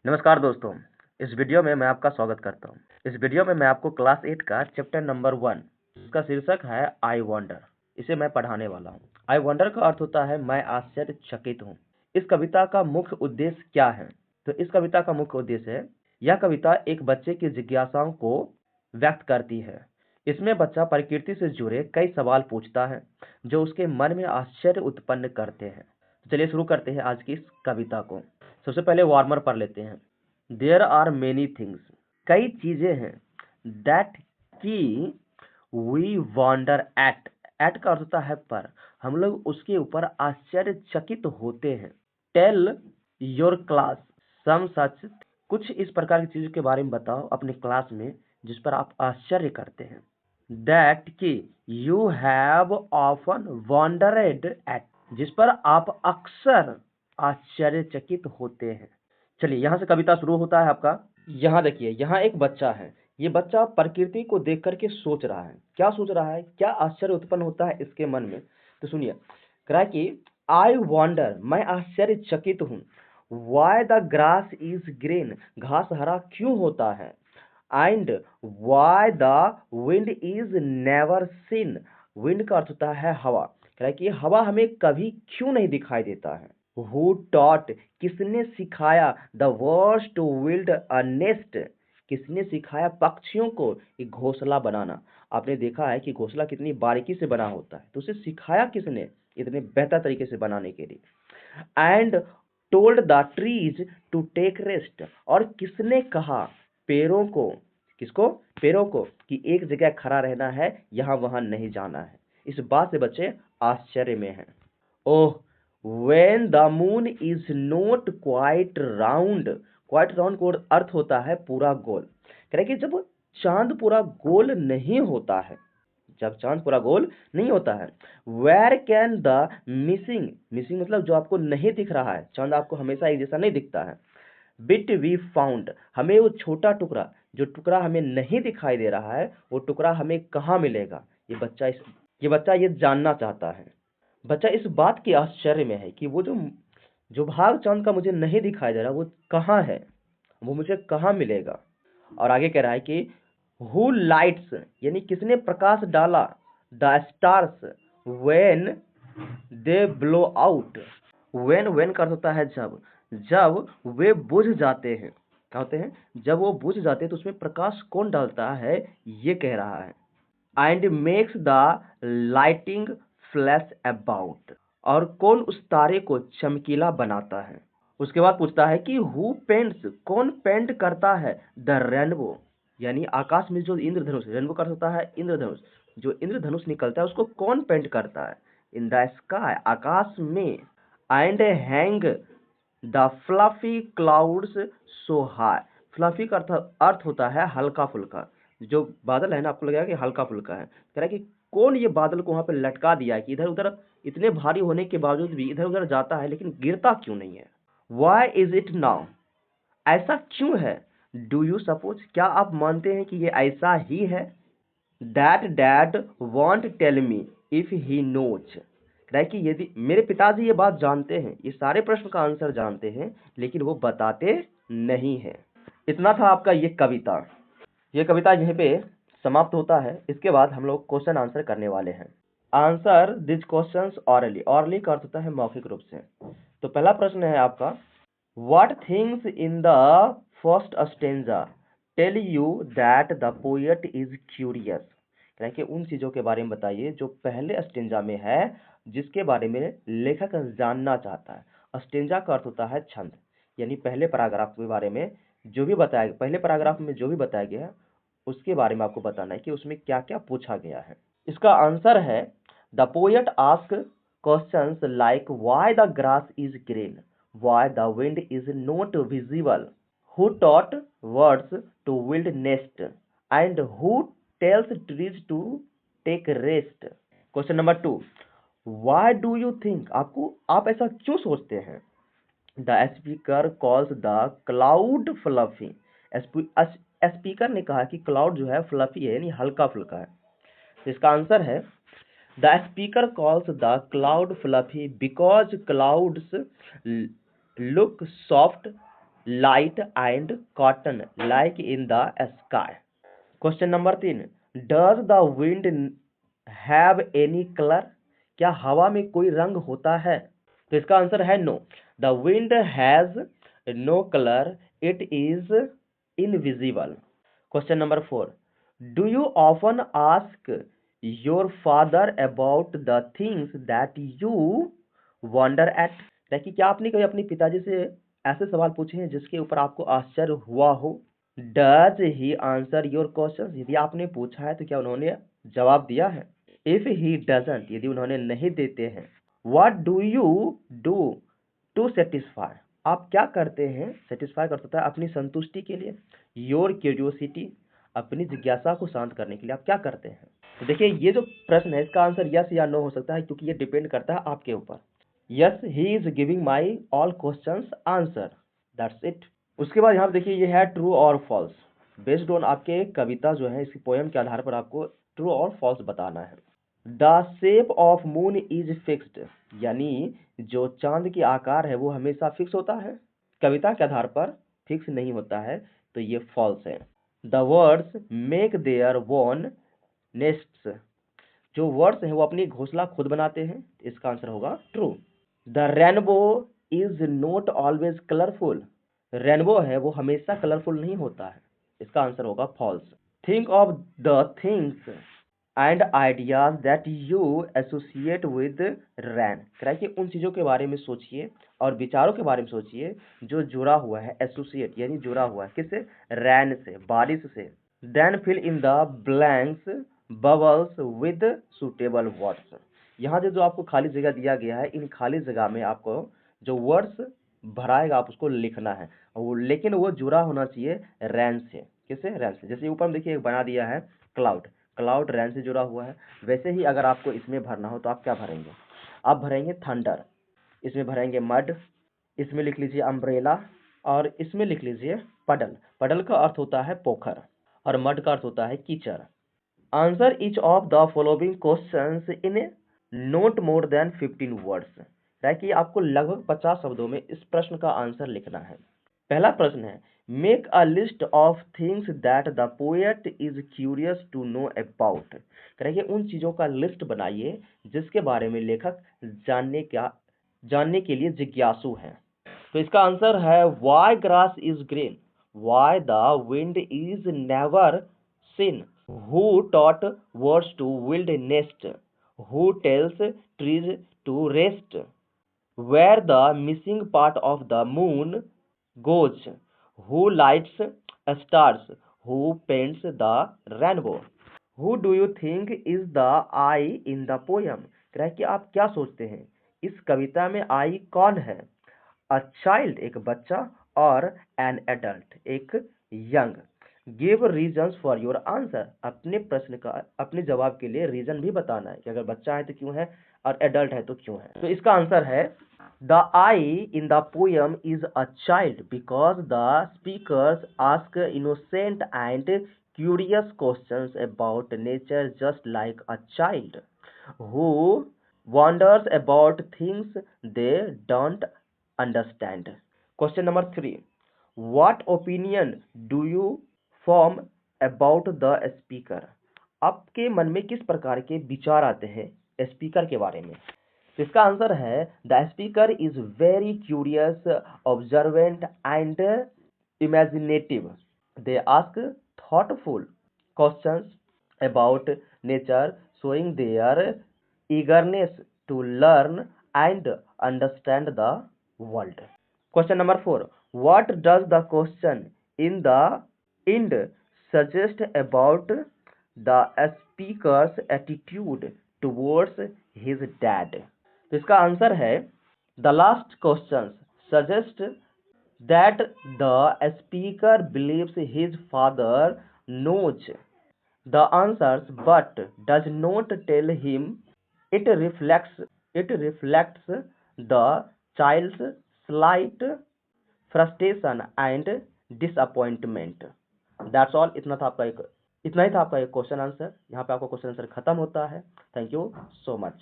नमस्कार दोस्तों, इस वीडियो में मैं आपका स्वागत करता हूँ। इस वीडियो में मैं आपको क्लास 8 का चैप्टर नंबर 1 इसका शीर्षक है आई वंडर, इसे मैं पढ़ाने वाला हूँ। आई वंडर का अर्थ होता है मैं आश्चर्यचकित हूँ। इस कविता का मुख्य उद्देश्य क्या है? तो इस कविता का मुख्य उद्देश्य है, यह कविता एक बच्चे की जिज्ञासाओं को व्यक्त करती है। इसमें बच्चा प्रकृति से जुड़े कई सवाल पूछता है जो उसके मन में आश्चर्य उत्पन्न करते हैं। चलिए शुरू करते हैं आज की इस कविता को। सबसे पहले वार्मर पढ़ लेते हैं। देयर आर मेनी थिंग्स, कई चीजें हैं, दैट की वी वॉन्डर एट का अर्थ होता है पर, हम लोग उसके ऊपर आश्चर्यचकित होते हैं। टेल योर क्लास सम सच, कुछ इस प्रकार की चीजों के बारे में बताओ अपने क्लास में जिस पर आप आश्चर्य करते हैं। दैट की यू हैव ऑफन वॉन्डरेड एट, जिस पर आप अक्सर आश्चर्यचकित होते हैं। चलिए यहाँ से कविता शुरू होता है आपका। यहाँ देखिए, यहाँ एक बच्चा है। ये बच्चा प्रकृति को देख करके सोच रहा है। क्या सोच रहा है? क्या आश्चर्य उत्पन्न होता है इसके मन में? तो सुनिए, कह रहा है कि आई वॉन्डर, मैं आश्चर्यचकित हूँ। Why the grass is green, घास हरा क्यों होता है? And why the wind is never scene, wind का अर्थ होता है हवा। कह रहा है कि हवा हमें कभी क्यों नहीं दिखाई देता है? Who taught, किसने सिखाया? The birds to build a nest, किसने सिखाया पक्षियों को एक घोंसला बनाना? आपने देखा है कि घोंसला कितनी बारीकी से बना होता है, तो उसे सिखाया किसने इतने बेहतर तरीके से बनाने के लिए? And told the trees to take rest, और किसने कहा पेड़ों को, किसको? पेड़ों को, कि एक जगह खड़ा रहना है, यहाँ वहां नहीं जाना है। इस बात से बच्चे आश्चर्य में हैं। ओह, when the moon is not quite round, quite round को अर्थ होता है पूरा गोल। कह रहे कि जब चांद पूरा गोल नहीं होता है, जब चांद पूरा गोल नहीं होता है, where can the missing, missing मतलब जो आपको नहीं दिख रहा है, चांद आपको हमेशा एक जैसा नहीं दिखता है। bit we found, हमें वो छोटा टुकड़ा, जो टुकड़ा हमें नहीं दिखाई दे रहा है, वो टुकड़ा हमें कहाँ मिलेगा? ये बच्चा ये जानना चाहता है। बच्चा इस बात के आश्चर्य में है कि वो जो जो भाग चांद का मुझे नहीं दिखाई दे रहा, वो कहाँ है, वो मुझे कहाँ मिलेगा? और आगे कह रहा है कि हु लाइट्स, यानी किसने प्रकाश डाला, the stars when they blow out. When का अर्थ होता है जब, जब वे बुझ जाते हैं। क्या होते हैं? जब वो बुझ जाते हैं तो उसमें प्रकाश कौन डालता है, ये कह रहा है। And makes the lighting flash about, और कौन उस तारे को चमकीला बनाता है? उसके बाद पूछता है कि हु पेंट्स, कौन पेंट करता है द रेनबो, यानी आकाश में जो इंद्रधनुष, रेनबो का अर्थ होता है इंद्रधनुष, जो इंद्रधनुष निकलता है उसको कौन पेंट करता है? इन द स्काई, आकाश में। And hang the fluffy clouds so high, fluffy का अर्थ होता है हल्का फुल्का। जो बादल है ना, आपको लगेगा कि हल्का फुल्का है। कह रहा है कि कौन ये बादल को वहां पे लटका दिया है कि इधर उधर इतने भारी होने के बावजूद भी इधर उधर जाता है लेकिन गिरता क्यों नहीं है? वाई इज इट नाउ, ऐसा क्यों है? डू यू सपोज, क्या आप मानते हैं कि ये ऐसा ही है? That dad won't tell me if he knows, कि यदि मेरे पिताजी ये बात जानते हैं, ये सारे प्रश्न का आंसर जानते हैं, लेकिन वो बताते नहीं है। इतना था आपका ये कविता। ये कविता यहीं पे समाप्त होता है। इसके बाद हम लोग क्वेश्चन आंसर करने वाले हैं। Answer this questions hourly, hourly का अर्थ होता है मौखिक रूप से। तो पहला प्रश्न है आपका, what things in the first stanza tell you that the poet is curious, कि उन चीजों के बारे में बताइए जो पहले स्टेंजा में है, जिसके बारे में लेखक जानना चाहता है। स्टेंजा का अर्थ होता है छंद, यानी पहले पैराग्राफ के बारे में जो भी बताया, पहले पैराग्राफ में जो भी बताया गया है उसके बारे में आपको बताना है कि उसमें क्या क्या पूछा गया है। इसका आंसर है, the poet ask questions like why the grass is green, why the wind is not visible, who taught birds to build nest, and who tells trees to take rest. Question number 2, why do you think, आप ऐसा क्यों सोचते हैं? The speaker calls the cloud fluffy, speaker ने कहा कि cloud जो है फ्लफी है, यानी हल्का फुल्का है। तो इसका आंसर है, the speaker calls the cloud fluffy because clouds look soft light and cotton like in the sky. Question number 3, does the wind have any colour? क्या हवा में कोई रंग होता है? तो इसका आंसर है no, the wind has no colour, it is invisible. Question number 4, do you often ask your father about the things that you wonder at? देखिए, क्या आपने कभी अपने पिताजी से ऐसे सवाल पूछे हैं जिसके ऊपर आपको आश्चर्य हुआ हो? Does he answer your question? यदि आपने पूछा है तो क्या उन्होंने जवाब दिया है? इफ ही डजंट, यदि उन्होंने नहीं देते हैं, what do you do to satisfy? आप क्या करते हैं? सेटिस्फाई करता है अपनी संतुष्टि के लिए. योर क्यूरियोसिटी, अपनी जिज्ञासा को शांत करने के लिए आप क्या करते हैं? तो देखिए, ये जो प्रश्न है इसका आंसर यस या नो हो सकता है, क्योंकि ये डिपेंड करता है आपके ऊपर. Yes, he is giving my all questions answer, that's it. उसके बाद यहाँ देखिए, ये है ट्रू और फॉल्स. बेस्ड ऑन आपके कविता जो है, इसकी पोएम के आधार पर आपको ट्रू और फॉल्स बताना है. The shape of moon is fixed, यानी जो चांद की आकार है वो हमेशा फिक्स होता है, कविता के आधार पर फिक्स नहीं होता है, तो ये फॉल्स है. The words make their own nests, जो वर्ड्स हैं वो अपनी घोंसला खुद बनाते हैं, इसका आंसर होगा true. The rainbow is not always colourful, rainbow है वो हमेशा कलरफुल नहीं होता है, इसका आंसर होगा false. Think of the things and ideas that you associate with rain, कि उन चीज़ों के बारे में सोचिए और विचारों के बारे में सोचिए जो जुड़ा हुआ है, एसोसिएट यानी जुड़ा हुआ है किससे? रैन से, बारिश से. Then fill in the blanks bubbles with suitable words, यहाँ जो आपको खाली जगह दिया गया है, इन खाली जगह में आपको जो वर्ड्स भराएगा आप उसको लिखना है, लेकिन वो जुड़ा होना चाहिए रैन से. किससे? रैन से. जैसे ऊपर में देखिए एक बना दिया है क्लाउड, क्लाउड रैन से जुड़ा हुआ है. वैसे ही अगर आपको इसमें भरना हो तो आप क्या भरेंगे? आप भरेंगे थंडर, इसमें भरेंगे मड, इसमें लिख लीजिए अम्ब्रेला, और इसमें लिख लीजिए पडल. पडल का अर्थ होता है पोखर और मड का अर्थ होता है कीचड़. Answer each of the following questions in note more than 15 words, कि आपको लगभग 50 शब्दों में इस प्रश्न का आंसर लिखना है. पहला प्रश्न है, make a list of things that the poet is curious to know about, करेंगे उन चीजों का लिस्ट बनाइए जिसके बारे में लेखक जानने के लिए जिज्ञासु है. तो इसका आंसर है why grass is green, why the wind is never seen, who taught birds to build nest, who tells trees to rest, where the missing part of the moon goes, who lights stars, who paints the rainbow. Who do you think is the I in the poem? कह रहा है कि आप क्या सोचते हैं इस कविता में आई कौन है? A child, एक बच्चा, और an adult, एक young. Give reasons for your answer, अपने प्रश्न का, अपने जवाब के लिए रीजन भी बताना है कि अगर बच्चा है तो क्यों है और एडल्ट है तो क्यों है. तो इसका आंसर है the I in the poem is a child because the speakers ask innocent and curious questions about nature just like a child who wonders about things they don't understand. Question number 3. What opinion do you form about the speaker? आपके मन में किस प्रकार के विचार आते हैं speaker के बारे में? तो इसका आंसर है the speaker is very curious, observant and imaginative. They ask thoughtful questions about nature, showing their eagerness to learn and understand the world. Question number 4. What does the question in the end suggest about the speaker's attitude towards his dad? तो इसका answer है the last questions suggest that the speaker believes his father knows the answers but does not tell him. It reflects the child's slight frustration and disappointment. That's all. इतना ही था आपका एक question answer. यहाँ पे आपका question answer खत्म होता है. Thank you so much.